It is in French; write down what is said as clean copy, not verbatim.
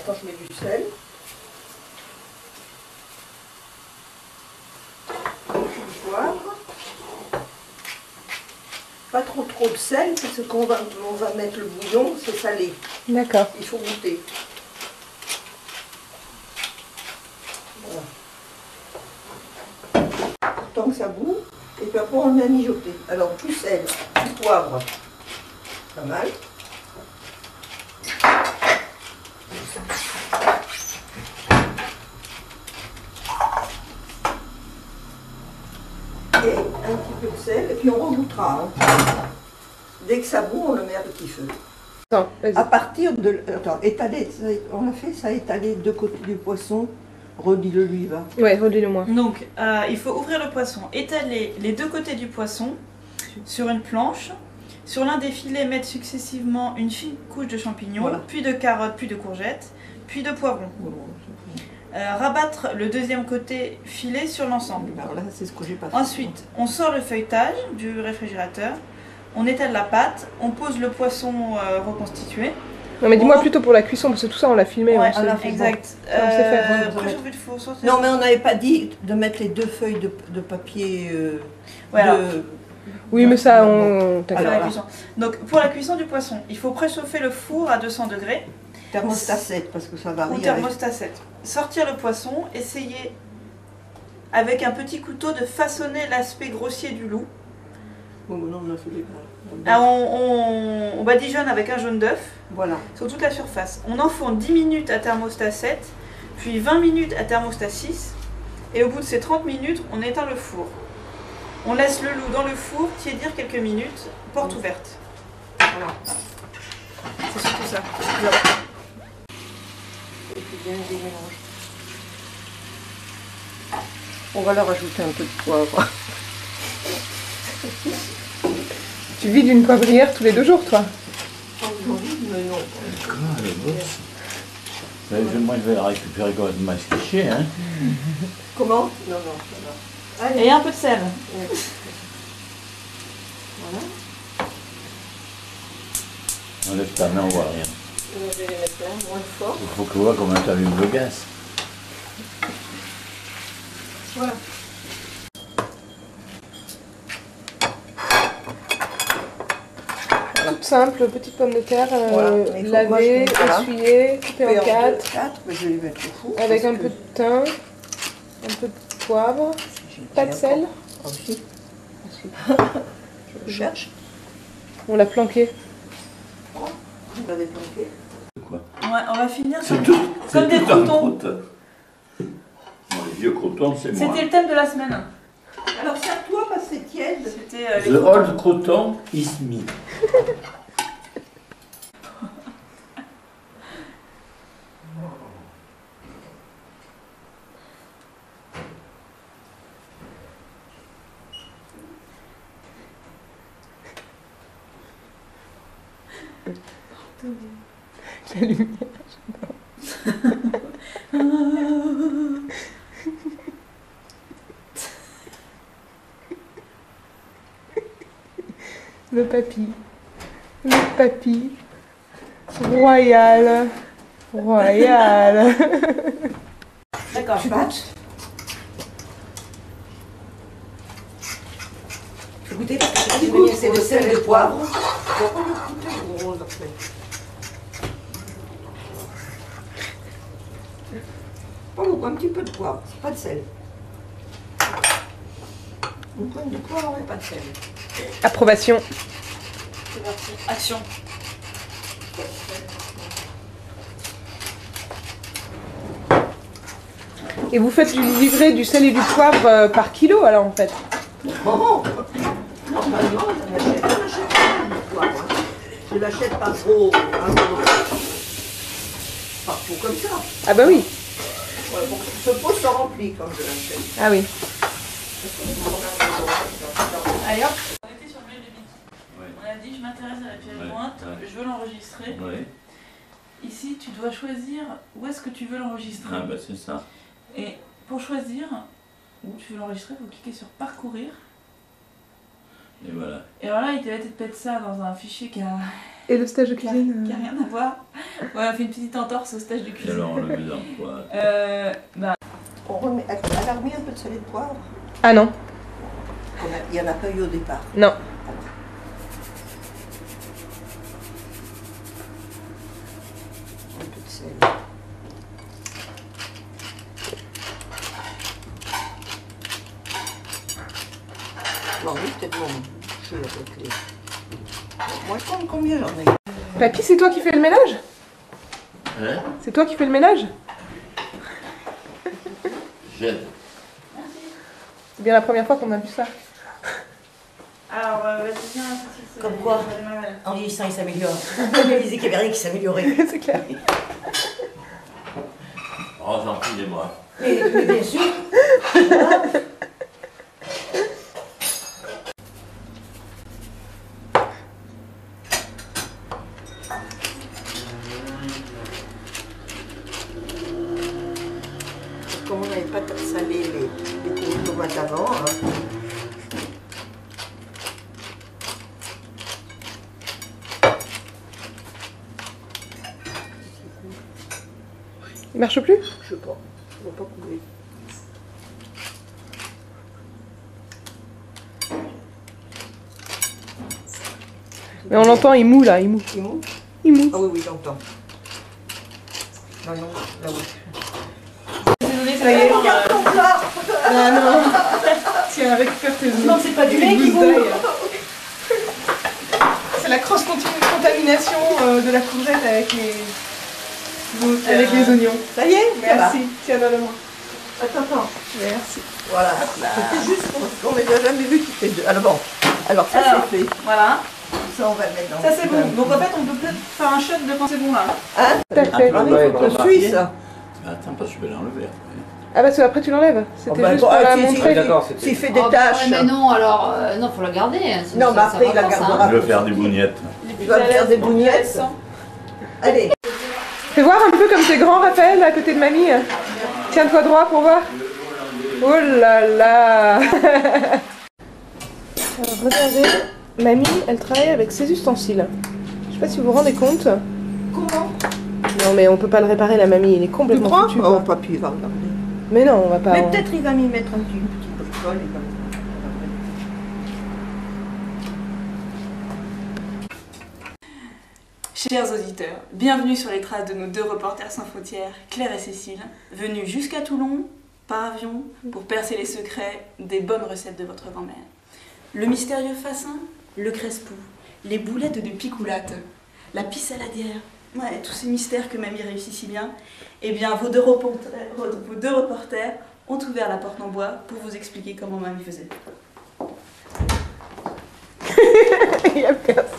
maintenant je mets du sel. Du poivre. Pas trop de sel parce qu'on va mettre le bouillon, c'est salé. D'accord. Il faut goûter. Voilà. Tant que ça bout, et puis après on le met à mijoter. Alors du sel, du poivre, pas mal. Et un petit peu de sel, et puis on regoutera. Hein. Dès que ça bout, on le met à petit feu. Attends, À partir de... Attends, étaler, on a fait ça, étaler deux côtés du poisson. Redis-le lui, va. ouais, redis-le-moi. Donc, il faut ouvrir le poisson, étaler les deux côtés du poisson sur une planche. Sur l'un des filets, mettre successivement une fine couche de champignons, Voilà. puis de carottes, puis de courgettes, puis de poivrons. Rabattre le deuxième côté filet sur l'ensemble. Alors là, c'est ce que j'ai pas fait. Ensuite, on sort le feuilletage du réfrigérateur, on étale la pâte, on pose le poisson reconstitué. Non mais dis-moi plutôt pour la cuisson, parce que tout ça on l'a filmé. Ouais, on sait. exact. Ça, on sait faire. Préchauffer le four, soit c'est- Non, mais on n'avait pas dit de mettre les deux feuilles de papier Voilà. Oui mais ça on... Pour Alors, la là. cuisson. Donc, pour la cuisson du poisson, il faut préchauffer le four à 200 degrés. Thermostat 7, parce que ça Ou varie. avec- thermostat 7. Sortir le poisson, essayer avec un petit couteau de façonner l'aspect grossier du loup. Oh, non, on a fait les Alors, on badigeonne avec un jaune d'œuf Voilà. sur toute la surface. On enfourne 10 minutes à thermostat 7, puis 20 minutes à thermostat 6, et au bout de ces 30 minutes, on éteint le four. On laisse le loup dans le four tiédir quelques minutes, porte ouverte. Voilà. C'est surtout ça. Et puis bien les mélanges. On va leur ajouter un peu de poivre. Tu vides une poivrière tous les 2 jours toi. Mais non. Quoi, le boss? Moi, je vais la récupérer quand même mastiché, hein. Comment? Non, non, ça va. Allez. Et un peu de sel. Voilà. Enlève ta main, on voit rien. Je vais les mettre là, moins fort. Il faut que tu vois comment tu allumes le gaz. Voilà. Toute simple, petite pomme de terre, Voilà. Mais il faut que moi, je lavée, mette ça. essuyée, coupée en 4, 4, mais je vais les mettre au four. avec parce un que peu de thym, un peu de poivre, pas de sel. Ah, aussi. Je cherche. On l'a planqué. On l'avait planqué. Quoi? Ouais, on va finir C'est comme, tout. comme C'est des tout un croutons. croûte. Bon, les vieux croutons, c'est moi. C'était le thème de la semaine. Alors, serre-toi parce que c'est tiède. C'était les The croutons. old crouton is me. La lumière. Le papy. Le papy. Royal. Royal. D'accord, Tu goûtes? Tu goûter parce que tu goûtes, c'est le sel et le poivre. On va le goûter gros après. Pas beaucoup, un petit peu de poivre, c'est pas de sel. Une pointe de poivre et pas de sel. Approbation. c'est parti. Action. Et vous faites livrer du sel et du poivre par kilo alors en fait? Oh, normalement, on n'achète pas du poivre. Hein. Je l'achète pas trop, pas trop comme ça. Ah bah oui. Ouais, pour que ce pot se remplit quand je l'achète. Ah oui. Allez hop. On était sur le mail de Vicky. Ouais. On a dit je m'intéresse à la pièce Ouais, jointe, ouais. je veux l'enregistrer. Ouais. Ici, tu dois choisir où est-ce que tu veux l'enregistrer. Ah bah c'est ça. Et pour choisir où tu veux l'enregistrer, il faut cliquer sur parcourir. Et voilà. Et alors là, il te mettre ça dans un fichier qui a Et le stage de qui a cuisine rien à voir. Ouais, on a fait une petite entorse au stage de Et cuisine. alors, on le met dans quoi? On remet, elle a remis un peu de sel et de poivre. Ah non, Il n'y en a pas eu au départ. non. Un peu de sel. Bon, oui, peut-être mon boucher avec les... Moi, je compte combien j'en ai. Papy, c'est toi qui fais le ménage? Hein? C'est toi qui fais le ménage? J'aide. C'est bien la première fois qu'on a vu ça. Alors, vas-y, viens, c'est Comme quoi, en vieillissant, il s'améliore. Il disait qu'il n'y avait rien qui s'améliorait. C'est clair. Oh, j'en prie, les bras. Mais bien sûr. Comme on n'avait pas salé les tomates avant, hein. Il marche plus? Je sais pas, on va pas couler. Mais on l'entend, il moue là, il moue. Il mou? Il moue. Ah oui, oui, j'entends. Non, non, là oui. Désolée, Ça y est. Regarde ton plat. Ah non. Tiens, récupère tes Non, c'est pas du lait qui Gousse vous. d'ail. C'est la cross-contamination de la courgette avec les oignons. Ça y est, ça va. Merci. Tiens, donne-le-moi. Attends. Merci. Voilà. C'était juste parce qu'on les a jamais vus qui fait deux. Alors bon, alors ça Alors. c'est fait. Voilà, Ça on va le mettre dans ça c'est bon. Donc en fait, on peut peut-être faire un shot de quand c'est bon là. Tout à fait. Ah, Je suis ça. Attends, parce que je vais l'enlever après. Ah parce que après tu l'enlèves. C'était bah, juste bon, pour la si, si. montrer. D'accord, c'était. S'il fait des Ah, tâches. ouais, mais non, alors, non, faut la garder. Hein, sinon Non, mais ça après, va il la pas, ça, gardera. hein. Je vais faire des bougnettes. Tu vas me faire des bougnettes. Allez. Fais voir un peu comme t'es grand, Raphaël, à côté de mamie. Tiens-toi droit pour voir. Oh là là. Alors regardez, mamie, elle travaille avec ses ustensiles. Je sais pas si vous vous rendez compte. Comment? Non mais on peut pas le réparer, la mamie, il est Tu complètement crois? foutu. Oh, quoi. papy, il va regarder. Mais non, on va pas. Mais peut-être il va m'y mettre une petite bricole et comme ça. Chers auditeurs, bienvenue sur les traces de nos deux reporters sans frontières, Claire et Cécile, venus jusqu'à Toulon par avion pour percer les secrets des bonnes recettes de votre grand-mère. Le mystérieux fassin, le crespou, les boulettes de picoulate, la pissaladière, ouais, tous ces mystères que mamie réussit si bien, eh bien vos deux reporters ont ouvert la porte en bois pour vous expliquer comment mamie faisait. Il y a personne.